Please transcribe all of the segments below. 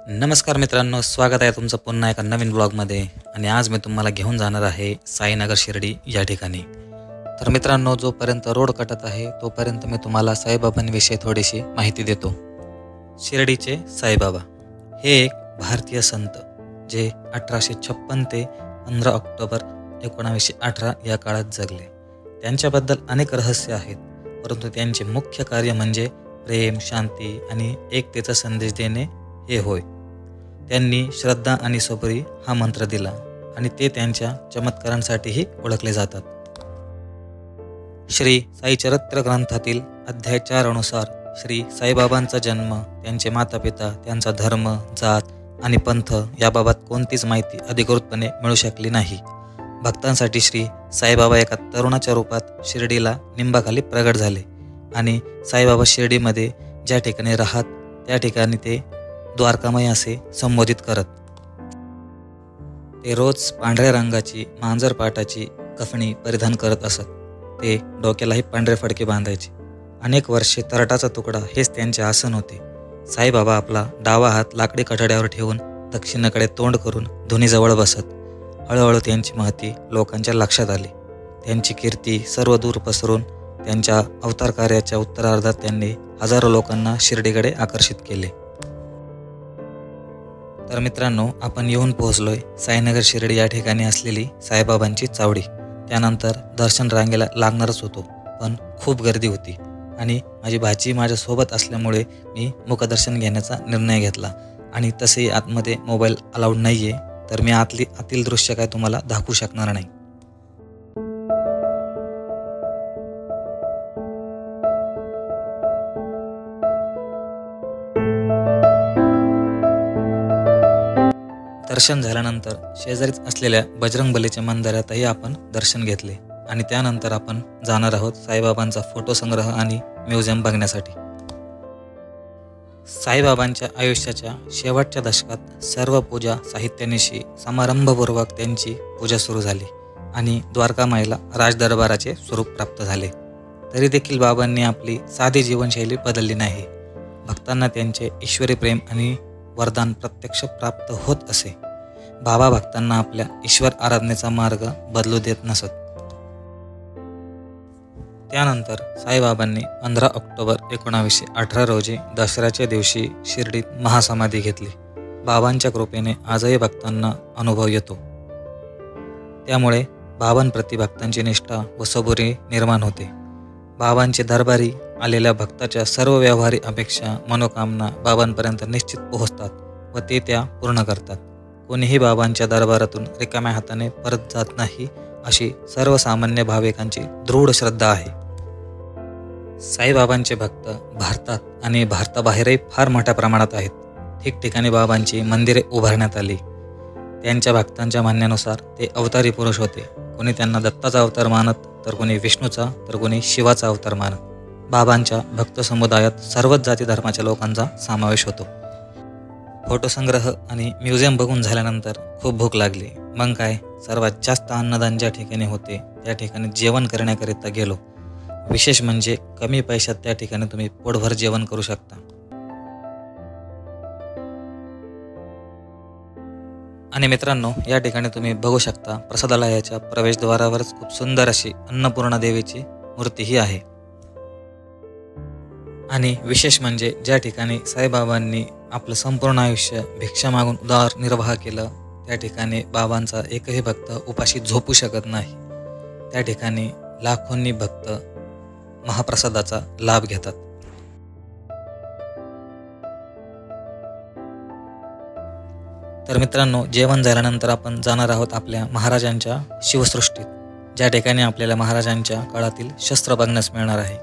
नमस्कार मित्रांनो, स्वागत आहे तुमचं पुन्हा एका नवीन ब्लॉगमध्ये. आणि आज मी तुम्हाला घेऊन जाणार आहे साईनगर शिर्डी या ठिकाणी. तर मित्रांनो, जोपर्यंत रोड कटत आहे तोपर्यंत मी तुम्हाला साईबाबांविषयी थोडीशी माहिती देतो. शिर्डीचे साईबाबा हे एक भारतीय संत जे 1856 ते 15 ऑक्टोबर 1918 या काळात जगले. त्यांच्याबद्दल अनेक रहस्य आहेत, परंतु त्यांचे मुख्य कार्य म्हणजे प्रेम, शांती आणि एकतेचा संदेश देणे हे होय. त्यांनी श्रद्धा आणि सबरी हा मंत्र दिला आणि ते त्यांच्या चमत्कारांसाठीही ओळखले जातात. श्री साई चरित्र ग्रंथातील अध्याय 4 अनुसार श्री साईबाबांचा जन्म, त्यांचे मातापिता, त्यांचा धर्म, जात आणि पंथ याबाबत कोणतीच माहिती अधिकृतपणे मिळू शकली नाही. भक्तांसाठी श्री साईबाबा एका तरुणाच्या रूपात शिर्डीला निंबाखाली प्रगट झाले आणि साईबाबा शिर्डीमध्ये ज्या ठिकाणी राहत त्या ठिकाणी ते द्वारकामय असे संबोधित करत. ते रोज पांढऱ्या रंगाची मांजरपाटाची कफणी परिधान करत असत. ते डोक्यालाही पांढरे फडके बांधायचे. अनेक वर्षे तरटाचा तुकडा हेच त्यांचे आसन होते. साईबाबा आपला डावा हात लाकडी कठड्यावर ठेवून दक्षिणेकडे तोंड करून धुनीजवळ बसत. हळूहळू त्यांची महती लोकांच्या लक्षात आली. त्यांची कीर्ती सर्व दूर पसरून त्यांच्या अवतार कार्याच्या उत्तरार्धात त्यांनी हजारो लोकांना शिर्डीकडे आकर्षित केले. तर मित्रांनो, आपण येऊन पोहोचलोय साईनगर शिर्डी या ठिकाणी असलेली साईबाबांची चावडी. त्यानंतर दर्शन रांगेला लागणारच होतो, पण खूप गर्दी होती आणि माझी भाची माझ्यासोबत असल्यामुळे मी मुखदर्शन घेण्याचा निर्णय घेतला. आणि तसेही आतमध्ये मोबाईल अलाउड नाही आहे, तर मी आतील दृश्य काय तुम्हाला दाखवू शकणार नाही. दर्शन झाल्यानंतर शेजारीच असलेल्या बजरंगबलीच्या मंदिरातही आपण दर्शन घेतले आणि त्यानंतर आपण जाणार आहोत साईबाबांचा फोटो संग्रह आणि म्युझियम बघण्यासाठी. साईबाबांच्या आयुष्याच्या शेवटच्या दशकात सर्व पूजा साहित्यानिशी समारंभपूर्वक त्यांची पूजा सुरू झाली आणि द्वारकामाईला राजदरबाराचे स्वरूप प्राप्त झाले. तरी देखील बाबांनी आपली साधी जीवनशैली बदलली नाही. भक्तांना त्यांचे ईश्वरी प्रेम आणि वरदान प्रत्यक्ष प्राप्त होत असे. बाबा भक्तांना आपल्या ईश्वर आराधनेचा मार्ग बदलू देत नसत. त्यानंतर साईबाबांनी 15 ऑक्टोबर 1918 रोजी दसऱ्याच्या दिवशी शिर्डीत महासमाधी घेतली. बाबांच्या कृपेने आजही भक्तांना अनुभव येतो. त्यामुळे बाबांप्रती भक्तांची निष्ठा व सबुरी निर्माण होते. बाबांचे दरबारी आलेल्या भक्ताच्या सर्व व्यावहारिक अपेक्षा, मनोकामना बाबांपर्यंत निश्चित पोहोचतात व ते त्या पूर्ण करतात. कोणीही बाबांच्या दरबारातून रिकाम्या हाताने परत जात नाही, अशी सर्वसामान्य भाविकांची दृढ श्रद्धा आहे. साईबाबांचे भक्त भारतात आणि भारताबाहेरही फार मोठ्या प्रमाणात आहेत. ठिकठिकाणी बाबांची मंदिरे उभारण्यात आली. त्यांच्या भक्तांच्या म्हणण्यानुसार ते अवतारी पुरुष होते. कोणी त्यांना दत्ताचा अवतार मानत, तर कोणी विष्णूचा, तर कोणी शिवाचा अवतार मानत. बाबांच्या भक्त समुदायात सर्वच जाती धर्माच्या लोकांचा समावेश होतो. फोटो संग्रह आणि म्युझियम बघून झाल्यानंतर खूप भूक लागली. मग काय, सर्वात जास्त अन्नदान ज्या ठिकाणी होते त्या ठिकाणी जेवण करण्याकरिता गेलो. विशेष म्हणजे कमी पैशात त्या ठिकाणी तुम्ही पोटभर जेवण करू शकता. आणि मित्रांनो, या ठिकाणी तुम्ही बघू शकता प्रसादालयाच्या प्रवेशद्वारावरच खूप सुंदर अशी अन्नपूर्णा देवीची मूर्तीही आहे. आणि विशेष म्हणजे ज्या ठिकाणी साईबाबांनी आपलं संपूर्ण आयुष्य भिक्षा मागून उदरनिर्वाह केलं, त्या ठिकाणी बाबांचा एकही भक्त उपाशी झोपू शकत नाही. त्या ठिकाणी लाखोंनी भक्त महाप्रसादाचा लाभ घेतात. तर मित्रांनो, जेवण झाल्यानंतर आपण जाणार आहोत आपल्या महाराजांच्या शिवसृष्टीत, ज्या ठिकाणी आपल्याला महाराजांच्या काळातील शस्त्र बघण्यास मिळणार आहे.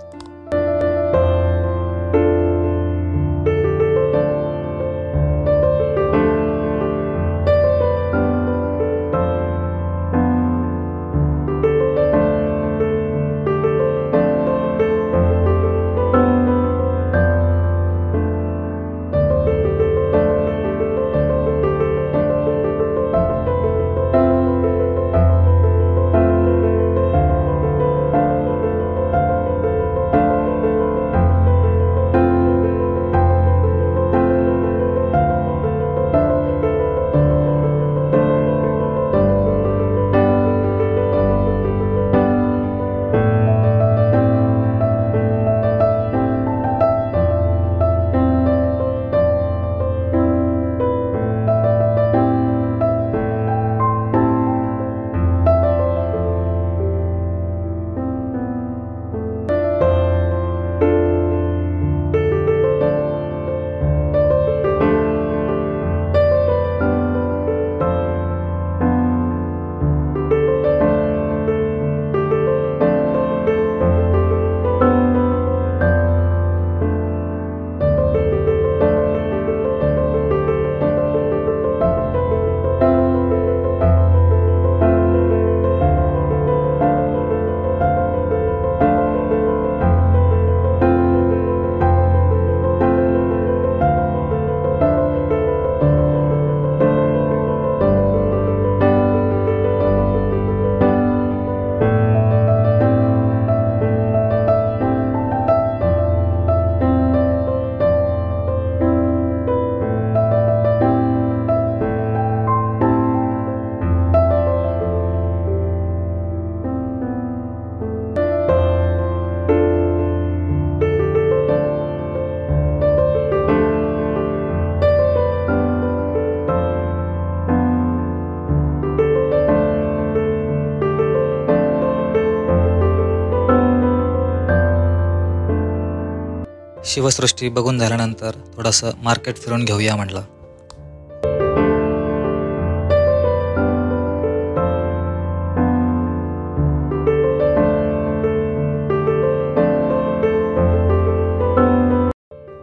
शिवसृष्टी बघून झाल्यानंतर थोडंसं मार्केट फिरून घेऊया म्हटलं.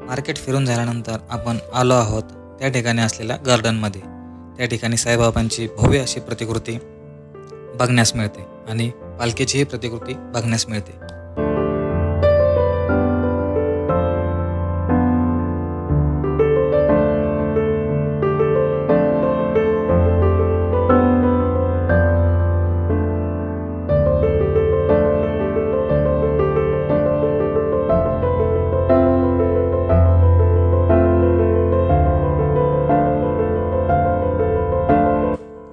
मार्केट फिरून झाल्यानंतर आपण आलो आहोत त्या ठिकाणी असलेल्या गार्डनमध्ये. त्या ठिकाणी साईबाबांची भव्य अशी प्रतिकृती बघण्यास मिळते आणि पालखीचीही प्रतिकृती बघण्यास मिळते.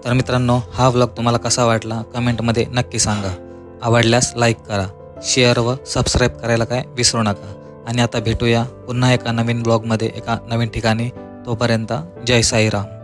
तर मित्रांनो, हा व्लॉग तुम्हाला कसा वाटला कमेंटमध्ये नक्की सांगा. आवडल्यास लाईक करा, शेअर व सबस्क्राईब करायला काय विसरू नका. आणि आता भेटूया पुन्हा एका नवीन व्लॉगमध्ये एका नवीन ठिकाणी. तोपर्यंत जय साईराम.